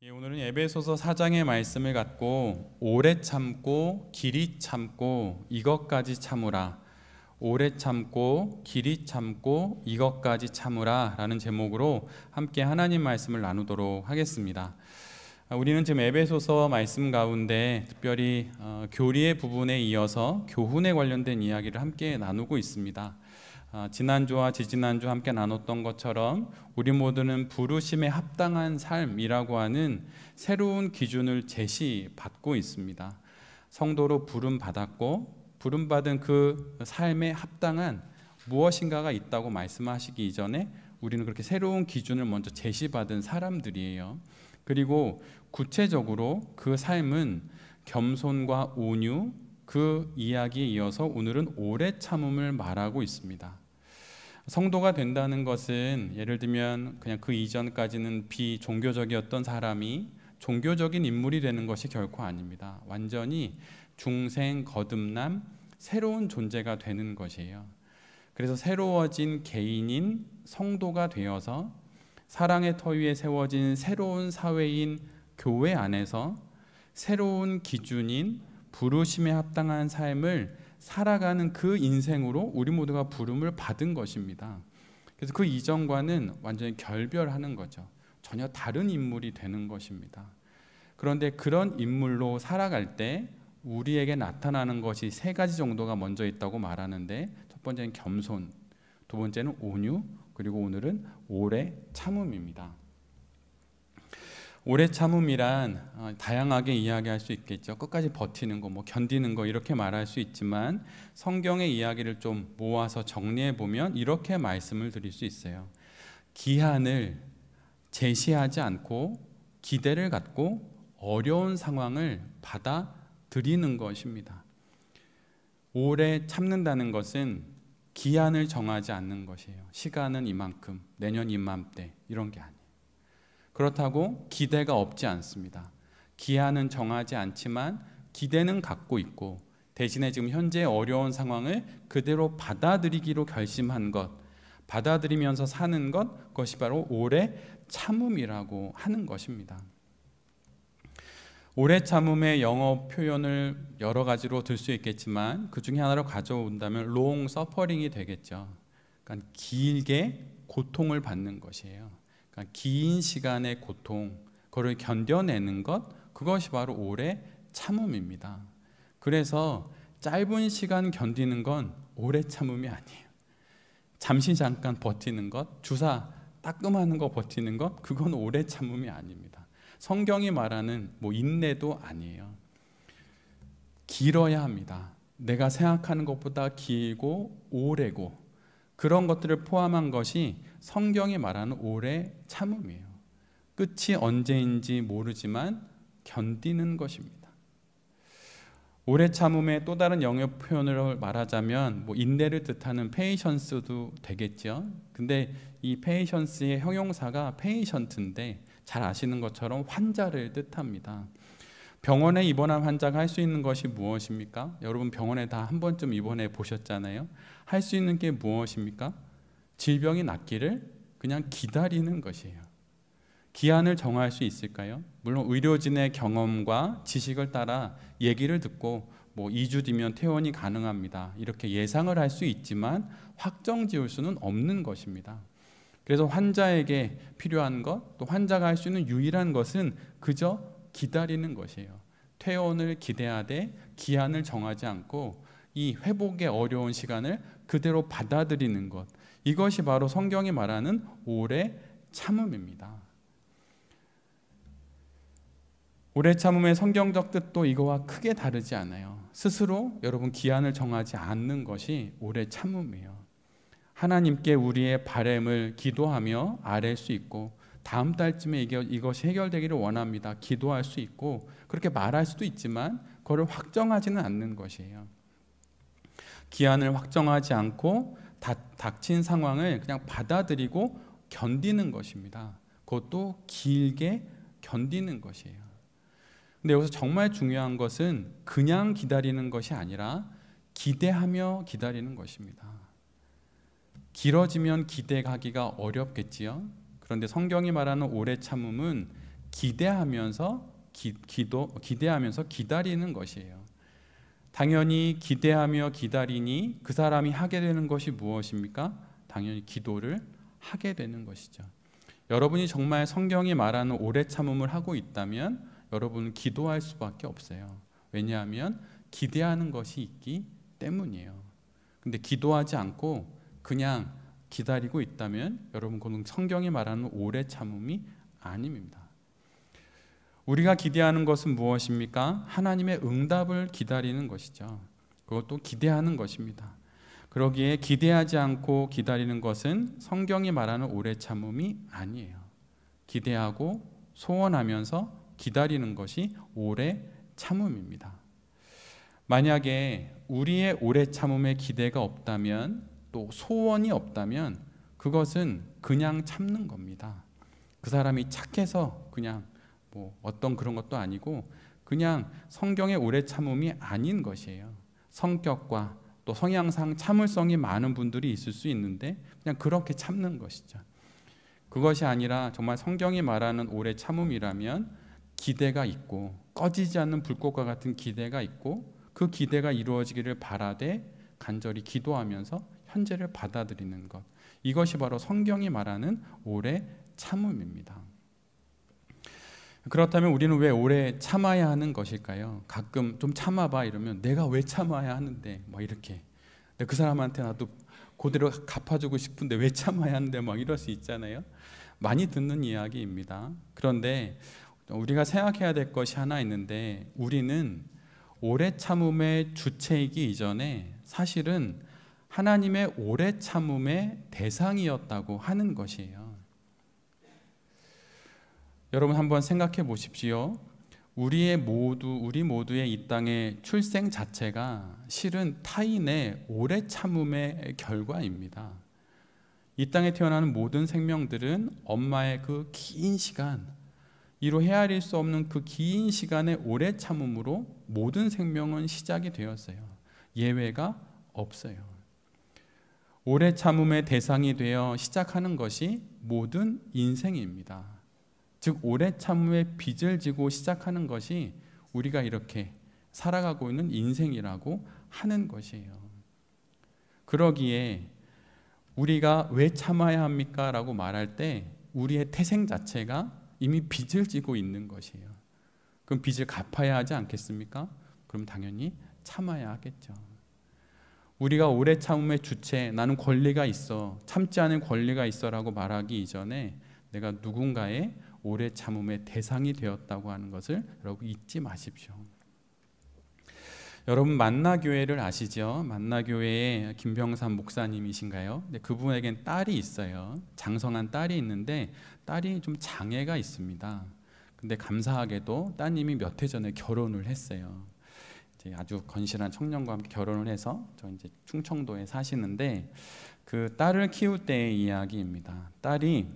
오늘은 에베소서 4장의 말씀을 갖고 오래 참고 길이 참고 이것까지 참으라, 오래 참고 길이 참고 이것까지 참으라 라는 제목으로 함께 하나님 말씀을 나누도록 하겠습니다. 우리는 지금 에베소서 말씀 가운데 특별히 교리의 부분에 이어서 교훈에 관련된 이야기를 함께 나누고 있습니다. 지난주와 지지난주 함께 나눴던 것처럼 우리 모두는 부르심에 합당한 삶이라고 하는 새로운 기준을 제시받고 있습니다. 성도로 부름받았고 부름받은 그 삶에 합당한 무엇인가가 있다고 말씀하시기 이전에 우리는 그렇게 새로운 기준을 먼저 제시받은 사람들이에요. 그리고 구체적으로 그 삶은 겸손과 온유, 그 이야기에 이어서 오늘은 오래 참음을 말하고 있습니다. 성도가 된다는 것은 예를 들면 그냥 그 이전까지는 비종교적이었던 사람이 종교적인 인물이 되는 것이 결코 아닙니다. 완전히 중생, 거듭남, 새로운 존재가 되는 것이에요. 그래서 새로워진 개인인 성도가 되어서 사랑의 터 위에 세워진 새로운 사회인 교회 안에서 새로운 기준인 부르심에 합당한 삶을 살아가는 그 인생으로 우리 모두가 부름을 받은 것입니다. 그래서 그 이전과는 완전히 결별하는 거죠. 전혀 다른 인물이 되는 것입니다. 그런데 그런 인물로 살아갈 때 우리에게 나타나는 것이 세 가지 정도가 먼저 있다고 말하는데, 첫 번째는 겸손, 두 번째는 온유, 그리고 오늘은 오래 참음입니다. 오래 참음이란 다양하게 이야기할 수 있겠죠. 끝까지 버티는 거, 견디는 거 이렇게 말할 수 있지만 성경의 이야기를 좀 모아서 정리해 보면 이렇게 말씀을 드릴 수 있어요. 기한을 제시하지 않고 기대를 갖고 어려운 상황을 받아들이는 것입니다. 오래 참는다는 것은 기한을 정하지 않는 것이에요. 시간은 이만큼, 내년 이맘때 이런 게 아니에요. 그렇다고 기대가 없지 않습니다. 기한은 정하지 않지만 기대는 갖고 있고, 대신에 지금 현재 어려운 상황을 그대로 받아들이기로 결심한 것, 받아들이면서 사는 것, 그것이 바로 오래 참음이라고 하는 것입니다. 오래 참음의 영어 표현을 여러 가지로 들 수 있겠지만 그 중에 하나로 가져온다면 long suffering이 되겠죠. 그러니까 길게 고통을 받는 것이에요. 그러니까 긴 시간의 고통, 그걸 견뎌내는 것, 그것이 바로 오래 참음입니다. 그래서 짧은 시간 견디는 건 오래 참음이 아니에요. 잠시 잠깐 버티는 것, 주사 따끔하는 거 버티는 것, 그건 오래 참음이 아닙니다. 성경이 말하는 인내도 아니에요. 길어야 합니다. 내가 생각하는 것보다 길고 오래고, 그런 것들을 포함한 것이 성경이 말하는 오래 참음이에요. 끝이 언제인지 모르지만 견디는 것입니다. 오래 참음의 또 다른 영어 표현을 말하자면 인내를 뜻하는 페이션스도 되겠죠. 근데 이 페이션스의 형용사가 페이션트인데 잘 아시는 것처럼 환자를 뜻합니다. 병원에 입원한 환자가 할 수 있는 것이 무엇입니까? 여러분 병원에 다 한 번쯤 입원해 보셨잖아요. 할 수 있는 게 무엇입니까? 질병이 낫기를 그냥 기다리는 것이에요. 기한을 정할 수 있을까요? 물론 의료진의 경험과 지식을 따라 얘기를 듣고 2주 뒤면 퇴원이 가능합니다, 이렇게 예상을 할 수 있지만 확정 지을 수는 없는 것입니다. 그래서 환자에게 필요한 것, 또 환자가 할 수 있는 유일한 것은 그저 기다리는 것이에요. 퇴원을 기대하되 기한을 정하지 않고 이 회복의 어려운 시간을 그대로 받아들이는 것, 이것이 바로 성경이 말하는 오래 참음입니다. 오래 참음의 성경적 뜻도 이거와 크게 다르지 않아요. 스스로 여러분 기한을 정하지 않는 것이 오래 참음이에요. 하나님께 우리의 바램을 기도하며 아뢰 수 있고, 다음 달쯤에 이것이 해결되기를 원합니다, 기도할 수 있고, 그렇게 말할 수도 있지만 그걸 확정하지는 않는 것이에요. 기한을 확정하지 않고 닥친 상황을 그냥 받아들이고 견디는 것입니다. 그것도 길게 견디는 것이에요. 근데 여기서 정말 중요한 것은 그냥 기다리는 것이 아니라 기대하며 기다리는 것입니다. 길어지면 기대하기가 어렵겠지요. 그런데 성경이 말하는 오래 참음은 기대하면서 기대하면서 기다리는 것이에요. 당연히 기대하며 기다리니 그 사람이 하게 되는 것이 무엇입니까? 당연히 기도를 하게 되는 것이죠. 여러분이 정말 성경이 말하는 오래 참음을 하고 있다면 여러분은 기도할 수밖에 없어요. 왜냐하면 기대하는 것이 있기 때문이에요. 근데 기도하지 않고 그냥 기다리고 있다면 여러분 그건 성경이 말하는 오래 참음이 아닙니다. 우리가 기대하는 것은 무엇입니까? 하나님의 응답을 기다리는 것이죠. 그것도 기대하는 것입니다. 그러기에 기대하지 않고 기다리는 것은 성경이 말하는 오래 참음이 아니에요. 기대하고 소원하면서 기다리는 것이 오래 참음입니다. 만약에 우리의 오래 참음에 기대가 없다면, 또 소원이 없다면 그것은 그냥 참는 겁니다. 그 사람이 착해서 그냥 어떤 그런 것도 아니고 그냥 성경의 오래 참음이 아닌 것이에요. 성격과 또 성향상 참을성이 많은 분들이 있을 수 있는데 그냥 그렇게 참는 것이죠. 그것이 아니라 정말 성경이 말하는 오래 참음이라면 기대가 있고 꺼지지 않는 불꽃과 같은 기대가 있고 그 기대가 이루어지기를 바라되 간절히 기도하면서 현재를 받아들이는 것, 이것이 바로 성경이 말하는 오래 참음입니다. 그렇다면 우리는 왜 오래 참아야 하는 것일까요? 가끔 좀 참아봐 이러면 내가 왜 참아야 하는데 이렇게 그 사람한테 나도 그대로 갚아주고 싶은데 왜 참아야 하는데 이럴 수 있잖아요. 많이 듣는 이야기입니다. 그런데 우리가 생각해야 될 것이 하나 있는데 우리는 오래 참음의 주체이기 이전에 사실은 하나님의 오래 참음의 대상이었다고 하는 것이에요. 여러분 한번 생각해 보십시오. 우리 모두의 이 땅의 출생 자체가 실은 타인의 오래 참음의 결과입니다. 이 땅에 태어나는 모든 생명들은 엄마의 그 긴 시간, 이로 헤아릴 수 없는 그 긴 시간의 오래 참음으로 모든 생명은 시작이 되었어요. 예외가 없어요. 오래 참음의 대상이 되어 시작하는 것이 모든 인생입니다. 즉 오래 참음의 빚을 지고 시작하는 것이 우리가 이렇게 살아가고 있는 인생이라고 하는 것이에요. 그러기에 우리가 왜 참아야 합니까? 라고 말할 때 우리의 태생 자체가 이미 빚을 지고 있는 것이에요. 그럼 빚을 갚아야 하지 않겠습니까? 그럼 당연히 참아야 하겠죠. 우리가 오래 참음의 주체, 나는 권리가 있어, 참지 않을 권리가 있어 라고 말하기 이전에 내가 누군가의 오래 참음의 대상이 되었다고 하는 것을 여러분 잊지 마십시오. 여러분 만나교회를 아시죠? 만나교회의 김병삼 목사님이신가요? 그분에겐 딸이 있어요. 장성한 딸이 있는데 딸이 좀 장애가 있습니다. 근데 감사하게도 따님이 몇 해 전에 결혼을 했어요. 이제 아주 건실한 청년과 함께 결혼을 해서 저 이제 충청도에 사시는데 그 딸을 키울 때의 이야기입니다. 딸이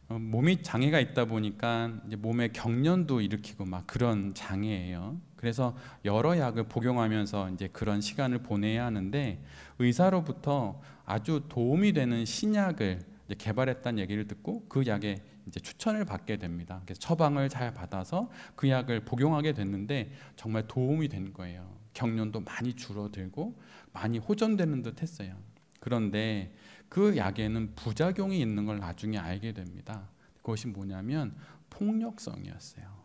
몸이 장애가 있다 보니까 이제 몸에 경련도 일으키고 그런 장애예요. 그래서 여러 약을 복용하면서 이제 그런 시간을 보내야 하는데 의사로부터 아주 도움이 되는 신약을 이제 개발했다는 얘기를 듣고 그 약에 이제 추천을 받게 됩니다. 그래서 처방을 잘 받아서 그 약을 복용하게 됐는데 정말 도움이 된 거예요. 경련도 많이 줄어들고 많이 호전되는 듯 했어요. 그런데 그 약에는 부작용이 있는 걸 나중에 알게 됩니다. 그것이 뭐냐면 폭력성이었어요.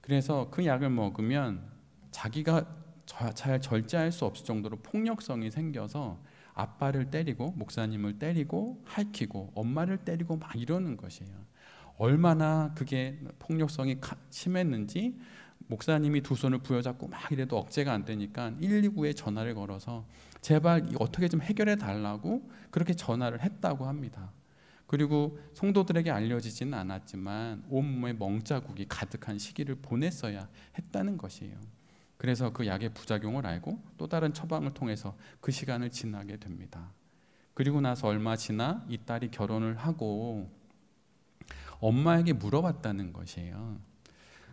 그래서 그 약을 먹으면 자기가 잘 절제할 수 없을 정도로 폭력성이 생겨서 아빠를 때리고 목사님을 때리고 핥히고 엄마를 때리고 이러는 것이에요. 얼마나 그게 폭력성이 심했는지 목사님이 두 손을 부여잡고 이래도 억제가 안 되니까 119에 전화를 걸어서 제발 어떻게 좀 해결해 달라고 그렇게 전화를 했다고 합니다. 그리고 성도들에게 알려지지는 않았지만 온몸에 멍자국이 가득한 시기를 보냈어야 했다는 것이에요. 그래서 그 약의 부작용을 알고 또 다른 처방을 통해서 그 시간을 지나게 됩니다. 그리고 나서 얼마 지나 이 딸이 결혼을 하고 엄마에게 물어봤다는 것이에요.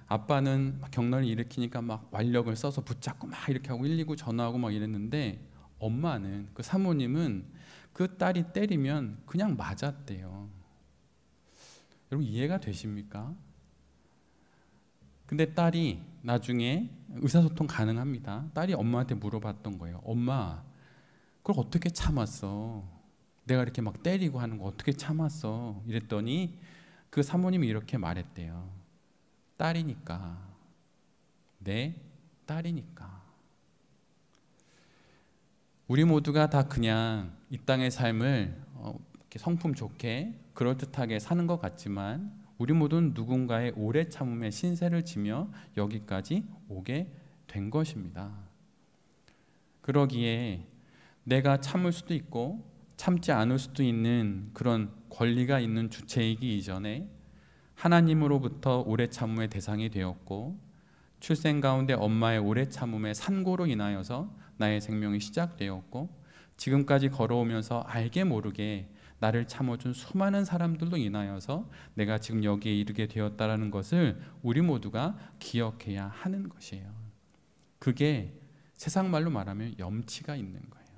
아빠는 경련을 일으키니까 완력을 써서 붙잡고 이렇게 하고 119 전화하고 이랬는데 엄마는 그 사모님은 그 딸이 때리면 그냥 맞았대요. 여러분 이해가 되십니까? 근데 딸이 나중에 의사소통 가능합니다. 딸이 엄마한테 물어봤던 거예요. 엄마, 그걸 어떻게 참았어? 내가 이렇게 막 때리고 하는 거 어떻게 참았어? 이랬더니 그 사모님이 이렇게 말했대요. 딸이니까. 내 딸이니까. 우리 모두가 다 그냥 이 땅의 삶을 이렇게 성품 좋게 그럴듯하게 사는 것 같지만 우리 모두는 누군가의 오래 참음에 신세를 지며 여기까지 오게 된 것입니다. 그러기에 내가 참을 수도 있고 참지 않을 수도 있는 그런 권리가 있는 주체이기 이전에 하나님으로부터 오래 참음의 대상이 되었고 출생 가운데 엄마의 오래 참음의 산고로 인하여서 나의 생명이 시작되었고 지금까지 걸어오면서 알게 모르게 나를 참아준 수많은 사람들로 인하여서 내가 지금 여기에 이르게 되었다라는 것을 우리 모두가 기억해야 하는 것이에요. 그게 세상 말로 말하면 염치가 있는 거예요.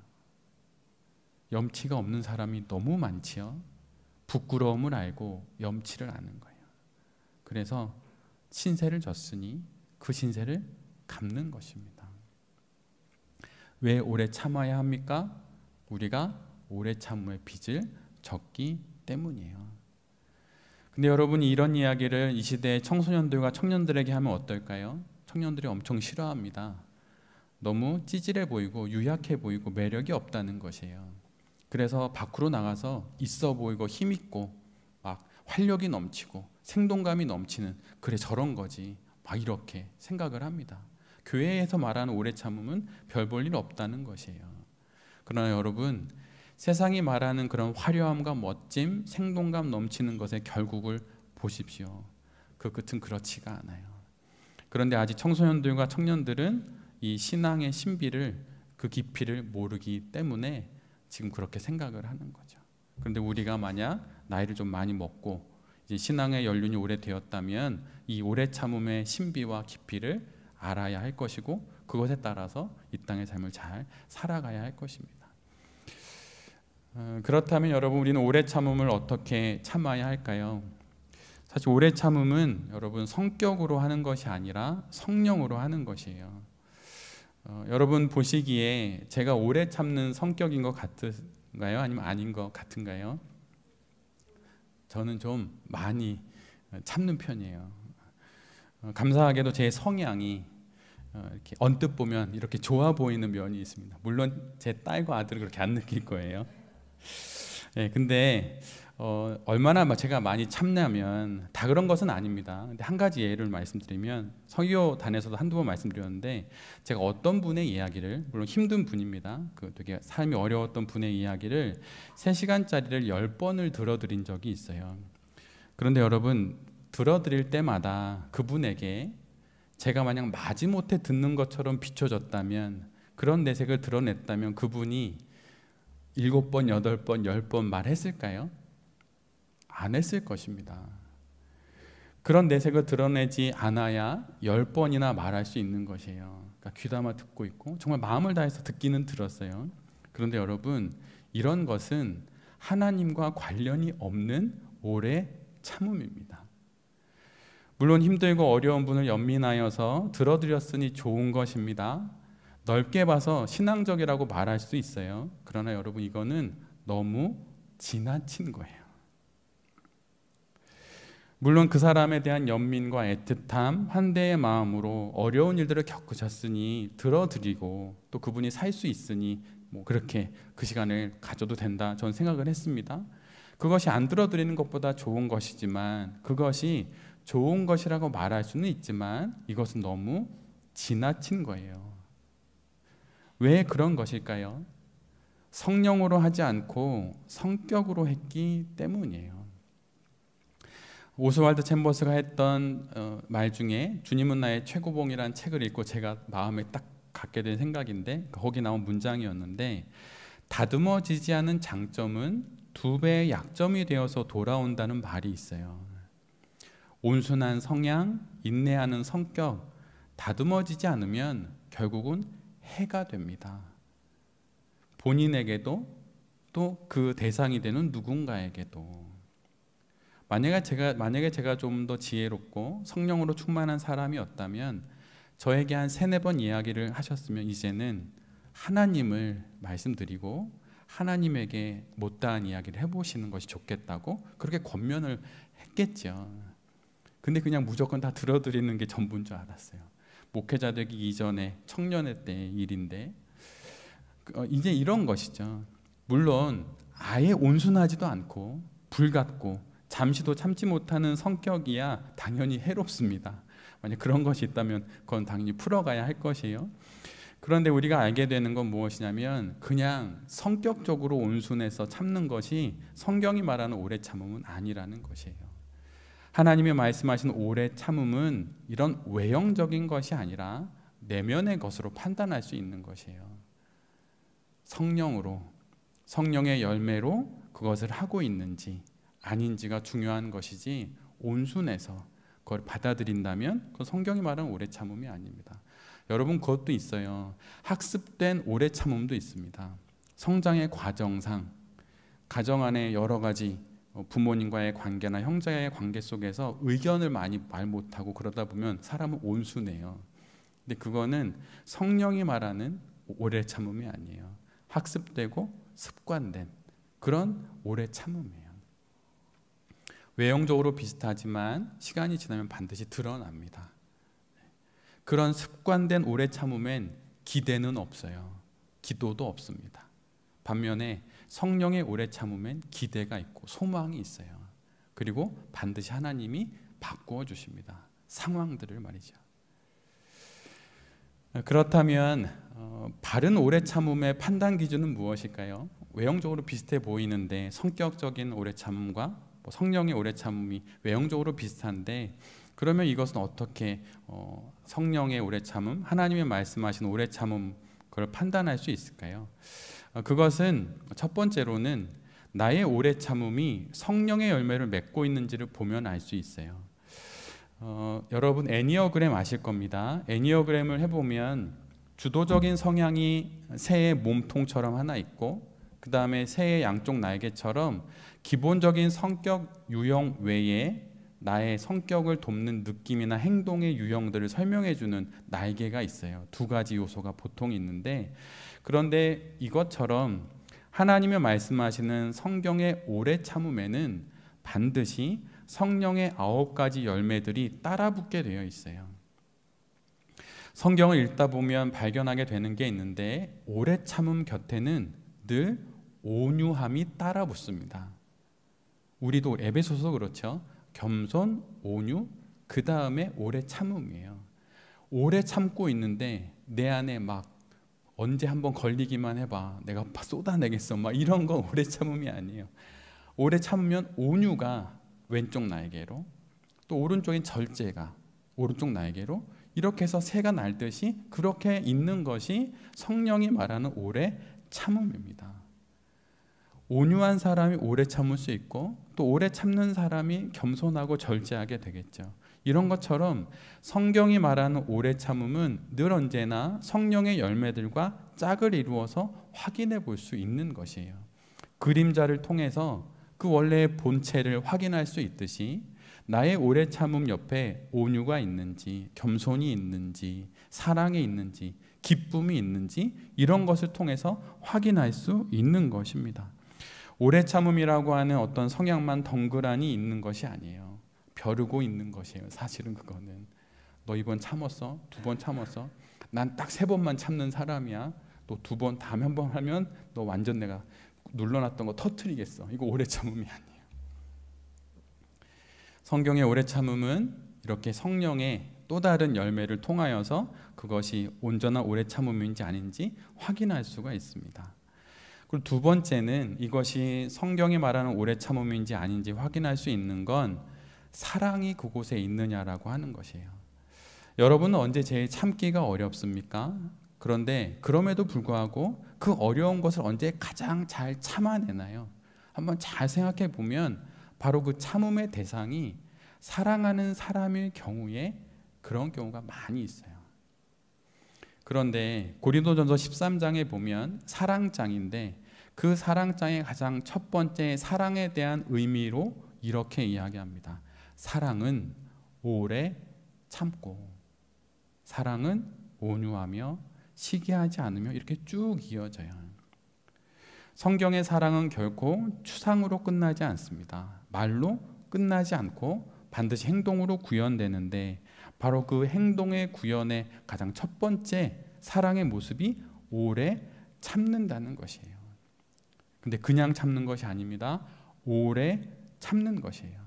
염치가 없는 사람이 너무 많지요. 부끄러움을 알고 염치를 아는 거예요. 그래서 신세를 졌으니 그 신세를 갚는 것입니다. 왜 오래 참아야 합니까? 우리가 오래 참음의 빚을 졌기 때문이에요. 근데 여러분이 이런 이야기를 이 시대의 청소년들과 청년들에게 하면 어떨까요? 청년들이 엄청 싫어합니다. 너무 찌질해 보이고 유약해 보이고 매력이 없다는 것이에요. 그래서 밖으로 나가서 있어 보이고 힘있고 막 활력이 넘치고 생동감이 넘치는 그래 저런 거지 막 이렇게 생각을 합니다. 교회에서 말하는 오래 참음은 별 볼 일 없다는 것이에요. 그러나 여러분 세상이 말하는 그런 화려함과 멋짐, 생동감 넘치는 것의 결국을 보십시오. 그 끝은 그렇지가 않아요. 그런데 아직 청소년들과 청년들은 이 신앙의 신비를 그 깊이를 모르기 때문에 지금 그렇게 생각을 하는 거죠. 그런데 우리가 만약 나이를 좀 많이 먹고 이제 신앙의 연륜이 오래되었다면 이 오래 참음의 신비와 깊이를 알아야 할 것이고 그것에 따라서 이 땅의 삶을 잘 살아가야 할 것입니다. 그렇다면 여러분 우리는 오래 참음을 어떻게 참아야 할까요? 사실 오래 참음은 여러분 성격으로 하는 것이 아니라 성령으로 하는 것이에요. 여러분 보시기에 제가 오래 참는 성격인 것 같은가요? 아니면 아닌 것 같은가요? 저는 좀 많이 참는 편이에요. 감사하게도 제 성향이 이렇게 언뜻 보면 이렇게 좋아 보이는 면이 있습니다. 물론 제 딸과 아들은 그렇게 안 느낄 거예요. 네, 근데 얼마나 제가 많이 참냐면 다 그런 것은 아닙니다. 근데 한 가지 예를 말씀드리면 설교단에서도 한두 번 말씀드렸는데 제가 어떤 분의 이야기를 물론 힘든 분입니다. 그 되게 삶이 어려웠던 분의 이야기를 3시간짜리를 10번을 들어드린 적이 있어요. 그런데 여러분 들어드릴 때마다 그분에게 제가 만약 마지못해 듣는 것처럼 비춰졌다면 그런 내색을 드러냈다면 그분이 7번, 8번, 10번 말했을까요? 안 했을 것입니다. 그런 내색을 드러내지 않아야 10번이나 말할 수 있는 것이에요. 그러니까 귀담아 듣고 있고 정말 마음을 다해서 듣기는 들었어요. 그런데 여러분 이런 것은 하나님과 관련이 없는 오래 참음입니다. 물론 힘들고 어려운 분을 연민하여서 들어드렸으니 좋은 것입니다. 넓게 봐서 신앙적이라고 말할 수 있어요. 그러나 여러분 이거는 너무 지나친 거예요. 물론 그 사람에 대한 연민과 애틋함, 환대의 마음으로 어려운 일들을 겪으셨으니 들어드리고 또 그분이 살 수 있으니 그렇게 그 시간을 가져도 된다 저는 생각을 했습니다. 그것이 안 들어드리는 것보다 좋은 것이지만 그것이 좋은 것이라고 말할 수는 있지만 이것은 너무 지나친 거예요. 왜 그런 것일까요? 성령으로 하지 않고 성격으로 했기 때문이에요. 오스왈드 챔버스가 했던 말 중에 주님은 나의 최고봉이라는 책을 읽고 제가 마음에 딱 갖게 된 생각인데 거기 나온 문장이었는데 다듬어지지 않은 장점은 2배의 약점이 되어서 돌아온다는 말이 있어요. 온순한 성향, 인내하는 성격 다듬어지지 않으면 결국은 해가 됩니다. 본인에게도 또 그 대상이 되는 누군가에게도. 만약에 제가 좀 더 지혜롭고 성령으로 충만한 사람이었다면 저에게 한 3-4번 이야기를 하셨으면 이제는 하나님을 말씀드리고 하나님에게 못다한 이야기를 해보시는 것이 좋겠다고 그렇게 권면을 했겠죠. 근데 그냥 무조건 다 들어드리는 게 전부인 줄 알았어요. 목회자 되기 이전에 청년의 때의 일인데 이제 이런 것이죠. 물론 아예 온순하지도 않고 불같고 잠시도 참지 못하는 성격이야 당연히 해롭습니다. 만약 그런 것이 있다면 그건 당연히 풀어가야 할 것이에요. 그런데 우리가 알게 되는 건 무엇이냐면 그냥 성격적으로 온순해서 참는 것이 성경이 말하는 오래 참음은 아니라는 것이에요. 하나님이 말씀하신 오래 참음은 이런 외형적인 것이 아니라 내면의 것으로 판단할 수 있는 것이에요. 성령으로, 성령의 열매로 그것을 하고 있는지 아닌지가 중요한 것이지 온순해서 그걸 받아들인다면 그건 성경이 말하는 오래 참음이 아닙니다. 여러분 그것도 있어요. 학습된 오래 참음도 있습니다. 성장의 과정상 가정 안에 여러 가지 부모님과의 관계나 형제와의 관계 속에서 의견을 많이 말 못하고 그러다 보면 사람은 온순해요. 근데 그거는 성령이 말하는 오래 참음이 아니에요. 학습되고 습관된 그런 오래 참음이에요. 외형적으로 비슷하지만 시간이 지나면 반드시 드러납니다. 그런 습관된 오래 참음엔 기대는 없어요. 기도도 없습니다. 반면에 성령의 오래 참음엔 기대가 있고 소망이 있어요. 그리고 반드시 하나님이 바꾸어 주십니다. 상황들을 말이죠. 그렇다면 바른 오래 참음의 판단 기준은 무엇일까요? 외형적으로 비슷해 보이는데 성격적인 오래 참음과 성령의 오래 참음이 외형적으로 비슷한데 그러면 이것은 어떻게 성령의 오래 참음, 하나님의 말씀하신 오래 참음 그걸 판단할 수 있을까요? 그것은 첫 번째로는 나의 오래 참음이 성령의 열매를 맺고 있는지를 보면 알 수 있어요. 여러분 애니어그램 아실 겁니다. 애니어그램을 해보면 주도적인 성향이 새의 몸통처럼 하나 있고 그 다음에 새의 양쪽 날개처럼 기본적인 성격 유형 외에 나의 성격을 돕는 느낌이나 행동의 유형들을 설명해주는 날개가 있어요. 2가지 요소가 보통 있는데 그런데 이것처럼 하나님이 말씀하시는 성경의 오래 참음에는 반드시 성령의 9가지 열매들이 따라붙게 되어 있어요. 성경을 읽다 보면 발견하게 되는 게 있는데 오래 참음 곁에는 늘 온유함이 따라붙습니다. 우리도 에베소서 그렇죠. 겸손, 온유, 그 다음에 오래 참음이에요. 오래 참고 있는데 내 안에 막 언제 한번 걸리기만 해봐 내가 쏟아내겠어 막 이런 거 오래 참음이 아니에요. 오래 참으면 온유가 왼쪽 날개로 또 오른쪽인 절제가 오른쪽 날개로 이렇게 해서 새가 날듯이 그렇게 있는 것이 성령이 말하는 오래 참음입니다. 온유한 사람이 오래 참을 수 있고 또 오래 참는 사람이 겸손하고 절제하게 되겠죠. 이런 것처럼 성경이 말하는 오래 참음은 늘 언제나 성령의 열매들과 짝을 이루어서 확인해 볼 수 있는 것이에요. 그림자를 통해서 그 원래의 본체를 확인할 수 있듯이 나의 오래 참음 옆에 온유가 있는지 겸손이 있는지 사랑이 있는지 기쁨이 있는지 이런 것을 통해서 확인할 수 있는 것입니다. 오래 참음이라고 하는 어떤 성향만 덩그러니 있는 것이 아니에요. 벼르고 있는 것이에요. 사실은 그거는 너 이번 참았어? 2번 참았어? 난 딱 3번만 참는 사람이야. 또 2번 다음에 한 번 하면 너 완전 내가 눌러놨던 거 터뜨리겠어. 이거 오래 참음이 아니에요. 성경의 오래 참음은 이렇게 성령의 또 다른 열매를 통하여서 그것이 온전한 오래 참음인지 아닌지 확인할 수가 있습니다. 그리고 2번째는 이것이 성경이 말하는 오래 참음인지 아닌지 확인할 수 있는 건 사랑이 그곳에 있느냐라고 하는 것이에요. 여러분은 언제 제일 참기가 어렵습니까? 그런데 그럼에도 불구하고 그 어려운 것을 언제 가장 잘 참아내나요? 한번 잘 생각해 보면 바로 그 참음의 대상이 사랑하는 사람일 경우에 그런 경우가 많이 있어요. 그런데 고린도전서 13장에 보면 사랑장인데 그 사랑장의 가장 첫 번째 사랑에 대한 의미로 이렇게 이야기합니다. 사랑은 오래 참고, 사랑은 온유하며 시기하지 않으며, 이렇게 쭉 이어져요. 성경의 사랑은 결코 추상으로 끝나지 않습니다. 말로 끝나지 않고 반드시 행동으로 구현되는데, 바로 그 행동의 구현의 가장 첫 번째 사랑의 모습이 오래 참는다는 것이에요. 근데 그냥 참는 것이 아닙니다. 오래 참는 것이에요.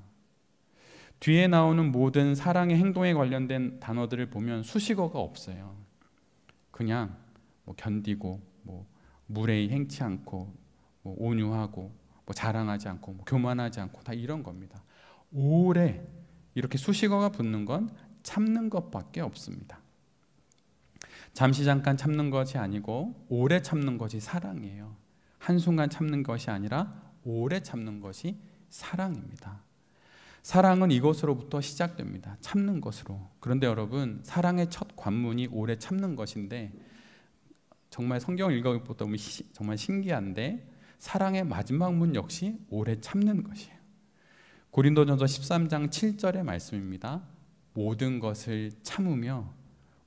뒤에 나오는 모든 사랑의 행동에 관련된 단어들을 보면 수식어가 없어요. 그냥 견디고, 무례히 행치 않고, 온유하고, 자랑하지 않고, 교만하지 않고, 다 이런 겁니다. 오래 이렇게 수식어가 붙는 건 참는 것밖에 없습니다. 잠시 잠깐 참는 것이 아니고 오래 참는 것이 사랑이에요. 한순간 참는 것이 아니라 오래 참는 것이 사랑입니다. 사랑은 이것으로부터 시작됩니다. 참는 것으로. 그런데 여러분, 사랑의 첫 관문이 오래 참는 것인데, 정말 성경을 읽어보다 보면 정말 신기한데, 사랑의 마지막 문 역시 오래 참는 것이에요. 고린도전서 13장 7절의 말씀입니다. 모든 것을 참으며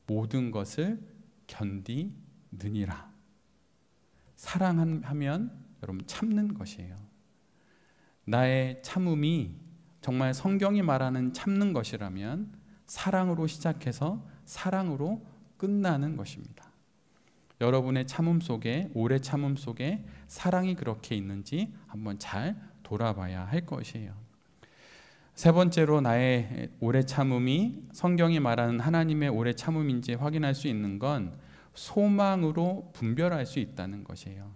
모든 것을 견디느니라. 사랑하면 여러분 참는 것이에요. 나의 참음이 정말 성경이 말하는 참는 것이라면 사랑으로 시작해서 사랑으로 끝나는 것입니다. 여러분의 참음 속에, 오래 참음 속에 사랑이 그렇게 있는지 한번 잘 돌아봐야 할 것이에요. 세 번째로 나의 오래 참음이 성경이 말하는 하나님의 오래 참음인지 확인할 수 있는 건 소망으로 분별할 수 있다는 것이에요.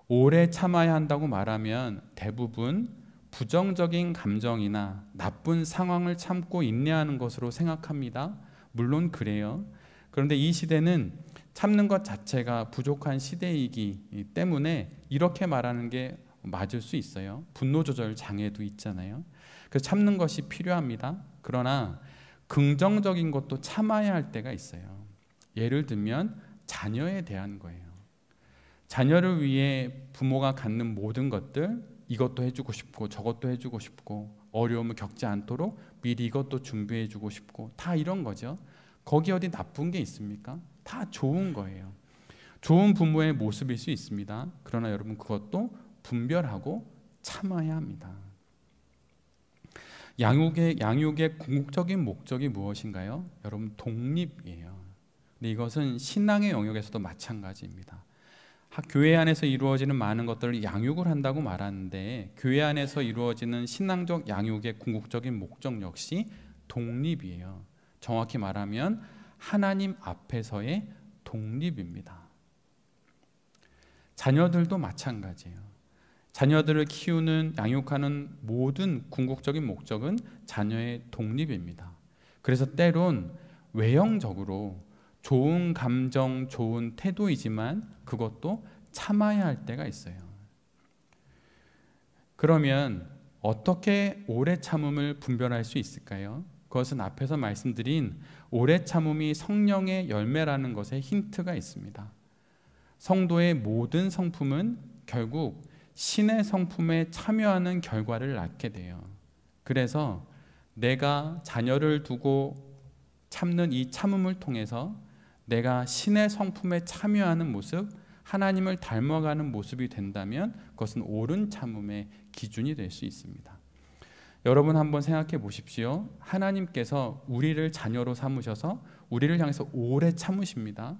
오래 참아야 한다고 말하면 대부분 부정적인 감정이나 나쁜 상황을 참고 인내하는 것으로 생각합니다. 물론 그래요. 그런데 이 시대는 참는 것 자체가 부족한 시대이기 때문에 이렇게 말하는 게 맞을 수 있어요. 분노 조절 장애도 있잖아요. 그래서 참는 것이 필요합니다. 그러나 긍정적인 것도 참아야 할 때가 있어요. 예를 들면 자녀에 대한 거예요. 자녀를 위해 부모가 갖는 모든 것들, 이것도 해주고 싶고 저것도 해주고 싶고 어려움을 겪지 않도록 미리 이것도 준비해주고 싶고, 다 이런 거죠. 거기 어디 나쁜 게 있습니까? 다 좋은 거예요. 좋은 부모의 모습일 수 있습니다. 그러나 여러분, 그것도 분별하고 참아야 합니다. 양육의 궁극적인 목적이 무엇인가요? 여러분, 독립이에요. 근데 이것은 신앙의 영역에서도 마찬가지입니다. 교회 안에서 이루어지는 많은 것들을 양육을 한다고 말하는데, 교회 안에서 이루어지는 신앙적 양육의 궁극적인 목적 역시 독립이에요. 정확히 말하면 하나님 앞에서의 독립입니다. 자녀들도 마찬가지예요. 자녀들을 키우는, 양육하는 모든 궁극적인 목적은 자녀의 독립입니다. 그래서 때론 외형적으로 좋은 감정, 좋은 태도이지만 그것도 참아야 할 때가 있어요. 그러면 어떻게 오래 참음을 분별할 수 있을까요? 그것은 앞에서 말씀드린 오래 참음이 성령의 열매라는 것에 힌트가 있습니다. 성도의 모든 성품은 결국 신의 성품에 참여하는 결과를 낳게 돼요. 그래서 내가 자녀를 두고 참는 이 참음을 통해서 내가 신의 성품에 참여하는 모습, 하나님을 닮아가는 모습이 된다면 그것은 옳은 참음의 기준이 될 수 있습니다. 여러분 한번 생각해 보십시오. 하나님께서 우리를 자녀로 삼으셔서 우리를 향해서 오래 참으십니다.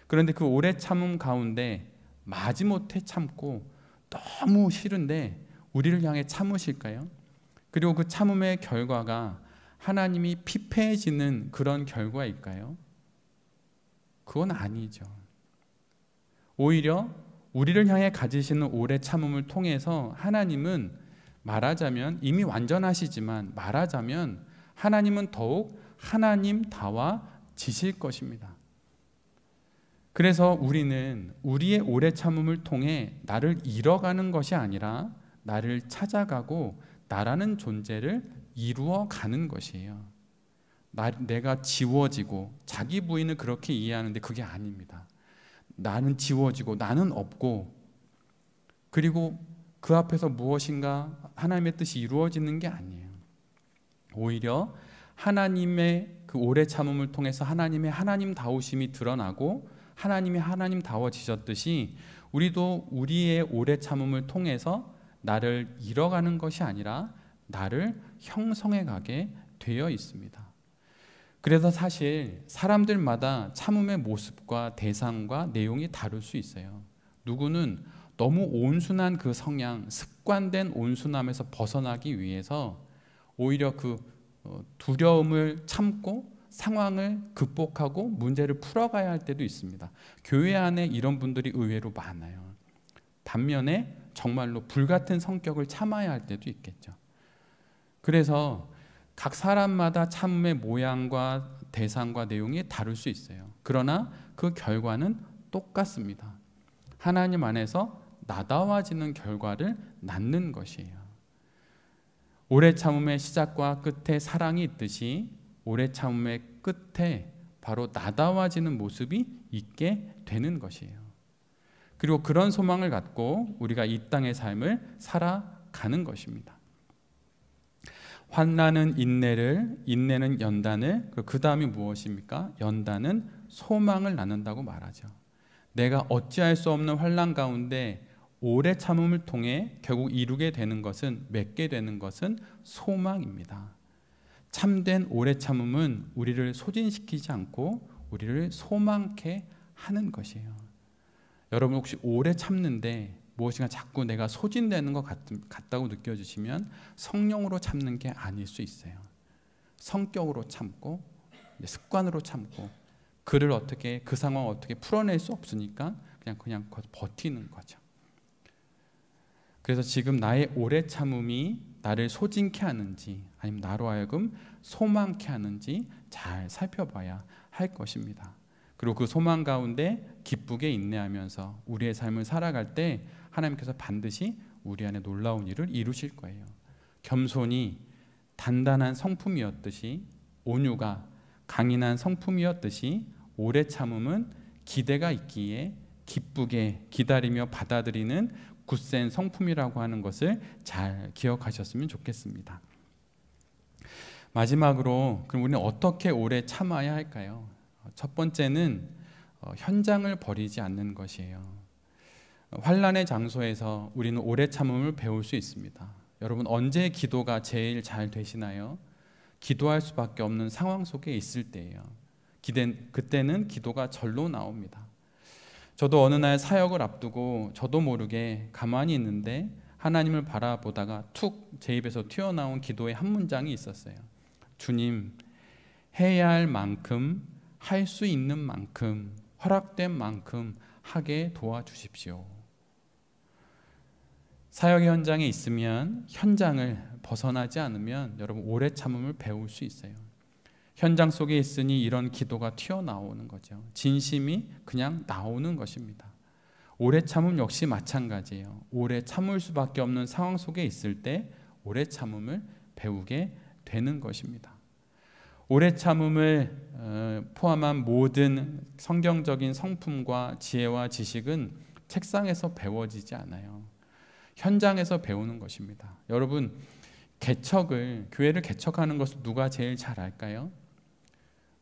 그런데 그 오래 참음 가운데 마지못해 참고 너무 싫은데 우리를 향해 참으실까요? 그리고 그 참음의 결과가 하나님이 피폐해지는 그런 결과일까요? 그건 아니죠. 오히려 우리를 향해 가지시는 오래 참음을 통해서 하나님은 말하자면, 이미 완전하시지만 말하자면 하나님은 더욱 하나님다워지실 것입니다. 그래서 우리는 우리의 오래 참음을 통해 나를 잃어가는 것이 아니라 나를 찾아가고 나라는 존재를 이루어가는 것이에요. 내가 지워지고, 자기 부인을 그렇게 이해하는데 그게 아닙니다. 나는 지워지고 나는 없고, 그리고 그 앞에서 무엇인가 하나님의 뜻이 이루어지는 게 아니에요. 오히려 하나님의 그 오래 참음을 통해서 하나님의 하나님다우심이 드러나고 하나님이 하나님다워지셨듯이 우리도 우리의 오래 참음을 통해서 나를 잃어가는 것이 아니라 나를 형성해 가게 되어 있습니다. 그래서 사실 사람들마다 참음의 모습과 대상과 내용이 다를 수 있어요. 누구는 너무 온순한 그 성향, 습관된 온순함에서 벗어나기 위해서 오히려 그 두려움을 참고 상황을 극복하고 문제를 풀어가야 할 때도 있습니다. 교회 안에 이런 분들이 의외로 많아요. 반면에 정말로 불같은 성격을 참아야 할 때도 있겠죠. 그래서 각 사람마다 참음의 모양과 대상과 내용이 다를 수 있어요. 그러나 그 결과는 똑같습니다. 하나님 안에서 나다워지는 결과를 낳는 것이에요. 오래 참음의 시작과 끝에 사랑이 있듯이 오래 참음의 끝에 바로 나다워지는 모습이 있게 되는 것이에요. 그리고 그런 소망을 갖고 우리가 이 땅의 삶을 살아가는 것입니다. 환난은 인내를, 인내는 연단을, 그 다음이 무엇입니까? 연단은 소망을 낳는다고 말하죠. 내가 어찌할 수 없는 환난 가운데 오래 참음을 통해 결국 이루게 되는 것은, 맺게 되는 것은 소망입니다. 참된 오래 참음은 우리를 소진시키지 않고 우리를 소망케 하는 것이에요. 여러분 혹시 오래 참는데 무엇인가 자꾸 내가 소진되는 것 같다고 느껴지시면 성령으로 참는 게 아닐 수 있어요. 성격으로 참고 습관으로 참고 그 상황을 어떻게 풀어낼 수 없으니까 그냥 버티는 거죠. 그래서 지금 나의 오래 참음이 나를 소진케 하는지 아니면 나로 하여금 소망케 하는지 잘 살펴봐야 할 것입니다. 그리고 그 소망 가운데 기쁘게 인내하면서 우리의 삶을 살아갈 때 하나님께서 반드시 우리 안에 놀라운 일을 이루실 거예요. 겸손이 단단한 성품이었듯이, 온유가 강인한 성품이었듯이, 오래 참음은 기대가 있기에 기쁘게 기다리며 받아들이는 굳센 성품이라고 하는 것을 잘 기억하셨으면 좋겠습니다. 마지막으로 그럼 우리는 어떻게 오래 참아야 할까요? 첫 번째는 현장을 버리지 않는 것이에요. 환난의 장소에서 우리는 오래 참음을 배울 수 있습니다. 여러분 언제 기도가 제일 잘 되시나요? 기도할 수밖에 없는 상황 속에 있을 때예요. 그때는 기도가 절로 나옵니다. 저도 어느 날 사역을 앞두고 저도 모르게 가만히 있는데 하나님을 바라보다가 툭 제 입에서 튀어나온 기도의 한 문장이 있었어요. 주님, 해야 할 만큼, 할 수 있는 만큼, 허락된 만큼 하게 도와주십시오. 사역의 현장에 있으면 현장을 벗어나지 않으면 여러분 오래 참음을 배울 수 있어요. 현장 속에 있으니 이런 기도가 튀어나오는 거죠. 진심이 그냥 나오는 것입니다. 오래 참음 역시 마찬가지예요. 오래 참을 수밖에 없는 상황 속에 있을 때 오래 참음을 배우게 되는 것입니다. 오래 참음을 포함한 모든 성경적인 성품과 지혜와 지식은 책상에서 배워지지 않아요. 현장에서 배우는 것입니다. 여러분 교회를 개척하는 것을 누가 제일 잘 알까요?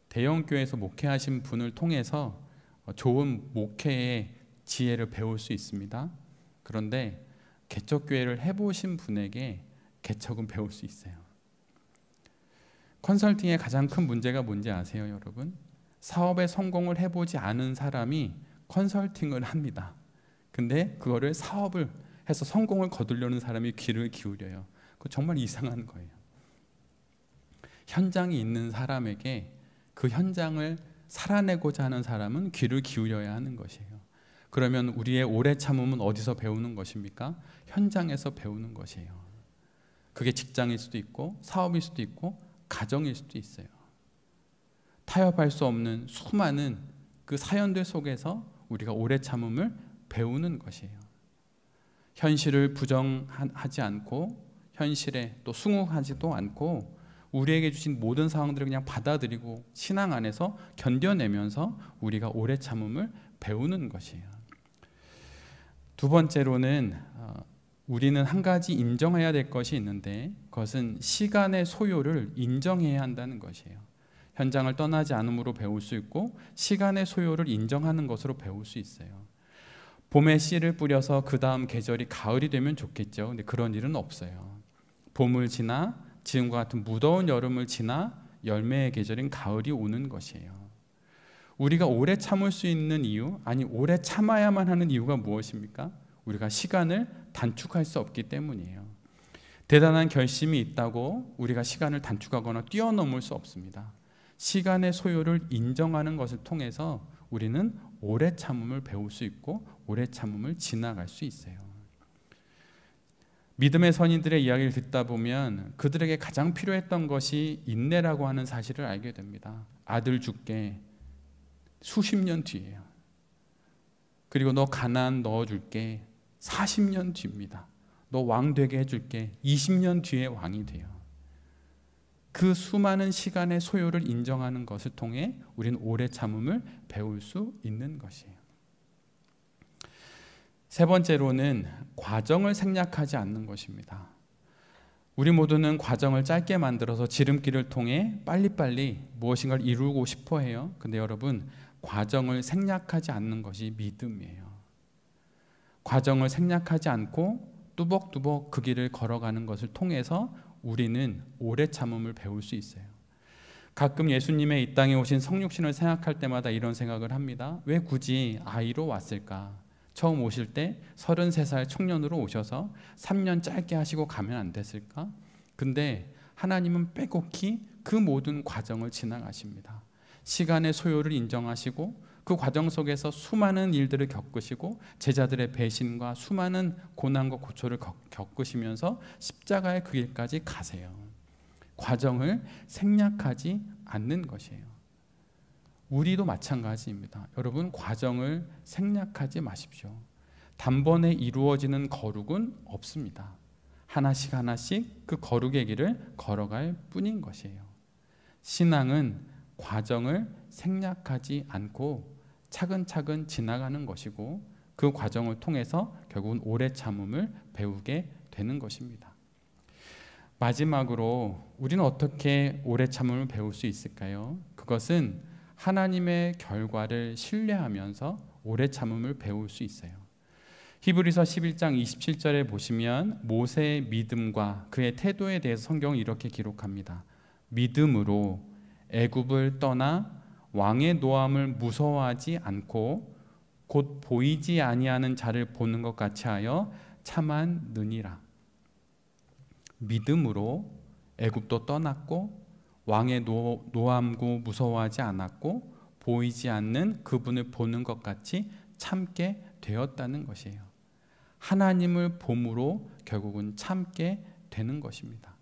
대형교회에서 목회하신 분을 통해서 좋은 목회의 지혜를 배울 수 있습니다. 그런데 개척교회를 해보신 분에게 개척은 배울 수 있어요. 컨설팅의 가장 큰 문제가 뭔지 아세요, 여러분? 사업에 성공을 해보지 않은 사람이 컨설팅을 합니다. 근데 그거를 사업을 해서 성공을 거두려는 사람이 귀를 기울여요. 그거 정말 이상한 거예요. 현장이 있는 사람에게 그 현장을 살아내고자 하는 사람은 귀를 기울여야 하는 것이에요. 그러면 우리의 오래 참음은 어디서 배우는 것입니까? 현장에서 배우는 것이에요. 그게 직장일 수도 있고 사업일 수도 있고 가정일 수도 있어요. 타협할 수 없는 수많은 그 사연들 속에서 우리가 오래 참음을 배우는 것이에요. 현실을 부정하지 않고 현실에 또 숭웅하지도 않고 우리에게 주신 모든 상황들을 그냥 받아들이고 신앙 안에서 견뎌내면서 우리가 오래 참음을 배우는 것이에요. 두 번째로는 우리는 한 가지 인정해야 될 것이 있는데 그것은 시간의 소요를 인정해야 한다는 것이에요. 현장을 떠나지 않음으로 배울 수 있고 시간의 소요를 인정하는 것으로 배울 수 있어요. 봄에 씨를 뿌려서 그 다음 계절이 가을이 되면 좋겠죠. 근데 그런 일은 없어요. 봄을 지나 지금과 같은 무더운 여름을 지나 열매의 계절인 가을이 오는 것이에요. 우리가 오래 참을 수 있는 이유, 아니 오래 참아야만 하는 이유가 무엇입니까? 우리가 시간을 단축할 수 없기 때문이에요. 대단한 결심이 있다고 우리가 시간을 단축하거나 뛰어넘을 수 없습니다. 시간의 소요를 인정하는 것을 통해서 우리는 오래 참음을 배울 수 있고 오래 참음을 지나갈 수 있어요. 믿음의 선인들의 이야기를 듣다 보면 그들에게 가장 필요했던 것이 인내라고 하는 사실을 알게 됩니다. 아들 줄게 수십 년 뒤에요. 그리고 너 가나안 넣어줄게 40년 뒤입니다. 너 왕 되게 해줄게 20년 뒤에 왕이 돼요. 그 수많은 시간의 소요를 인정하는 것을 통해 우리는 오래 참음을 배울 수 있는 것이에요. 세 번째로는 과정을 생략하지 않는 것입니다. 우리 모두는 과정을 짧게 만들어서 지름길을 통해 빨리빨리 무엇인가를 이루고 싶어 해요. 근데 여러분, 과정을 생략하지 않는 것이 믿음이에요. 과정을 생략하지 않고 뚜벅뚜벅 그 길을 걸어가는 것을 통해서 우리는 오래 참음을 배울 수 있어요. 가끔 예수님의 이 땅에 오신 성육신을 생각할 때마다 이런 생각을 합니다. 왜 굳이 아이로 왔을까? 처음 오실 때 33살 청년으로 오셔서 3년 짧게 하시고 가면 안 됐을까? 근데 하나님은 빼곡히 그 모든 과정을 지나가십니다. 시간의 소요를 인정하시고 그 과정 속에서 수많은 일들을 겪으시고 제자들의 배신과 수많은 고난과 고초를 겪으시면서 십자가의 그 길까지 가세요. 과정을 생략하지 않는 것이에요. 우리도 마찬가지입니다. 여러분, 과정을 생략하지 마십시오. 단번에 이루어지는 거룩은 없습니다. 하나씩 하나씩 그 거룩의 길을 걸어갈 뿐인 것이에요. 신앙은 과정을 생략하지 않고 차근차근 지나가는 것이고 그 과정을 통해서 결국은 오래 참음을 배우게 되는 것입니다. 마지막으로 우리는 어떻게 오래 참음을 배울 수 있을까요? 그것은 하나님의 결과를 신뢰하면서 오래 참음을 배울 수 있어요. 히브리서 11장 27절에 보시면 모세의 믿음과 그의 태도에 대해서 성경은 이렇게 기록합니다. 믿음으로 애굽을 떠나 왕의 노함을 무서워하지 않고 곧 보이지 아니하는 자를 보는 것 같이 하여 참았느니라. 믿음으로 애굽도 떠났고 왕의 노함고 무서워하지 않았고 보이지 않는 그분을 보는 것 같이 참게 되었다는 것이에요. 하나님을 봄으로 결국은 참게 되는 것입니다.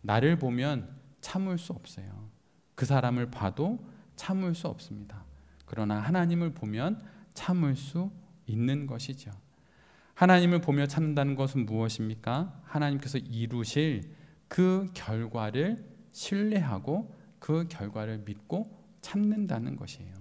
나를 보면 참을 수 없어요. 그 사람을 봐도 참을 수 없습니다. 그러나 하나님을 보면 참을 수 있는 것이죠. 하나님을 보며 참는다는 것은 무엇입니까? 하나님께서 이루실 그 결과를 신뢰하고 그 결과를 믿고 참는다는 것이에요.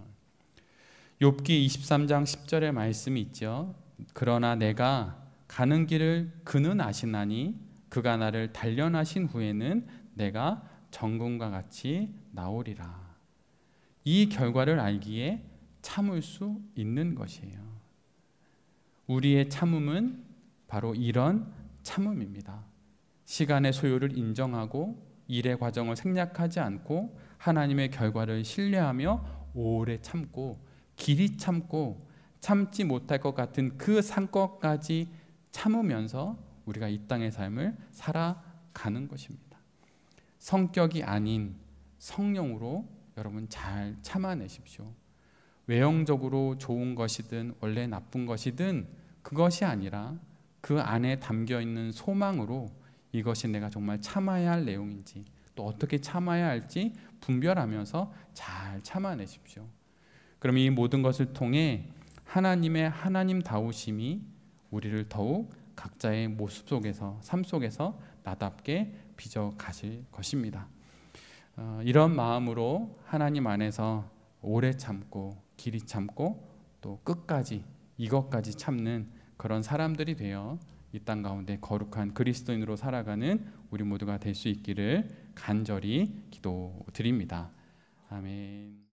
욥기 23장 10절의 말씀이 있죠. 그러나 내가 가는 길을 그는 아시나니 그가 나를 단련하신 후에는 내가 정금과 같이 나오리라. 이 결과를 알기에 참을 수 있는 것이에요. 우리의 참음은 바로 이런 참음입니다. 시간의 소요를 인정하고 일의 과정을 생략하지 않고 하나님의 결과를 신뢰하며 오래 참고 길이 참고 참지 못할 것 같은 그 상권까지 참으면서 우리가 이 땅의 삶을 살아가는 것입니다. 성격이 아닌 성령으로 여러분 잘 참아내십시오. 외형적으로 좋은 것이든 원래 나쁜 것이든 그것이 아니라 그 안에 담겨있는 소망으로 이것이 내가 정말 참아야 할 내용인지 또 어떻게 참아야 할지 분별하면서 잘 참아내십시오. 그럼 이 모든 것을 통해 하나님의 하나님다우심이 우리를 더욱 각자의 모습 속에서 삶 속에서 나답게 빚어가실 것입니다. 이런 마음으로 하나님 안에서 오래 참고 길이 참고 또 끝까지 이것까지 참는 그런 사람들이 되어 이 땅 가운데 거룩한 그리스도인으로 살아가는 우리 모두가 될 수 있기를 간절히 기도드립니다. 아멘.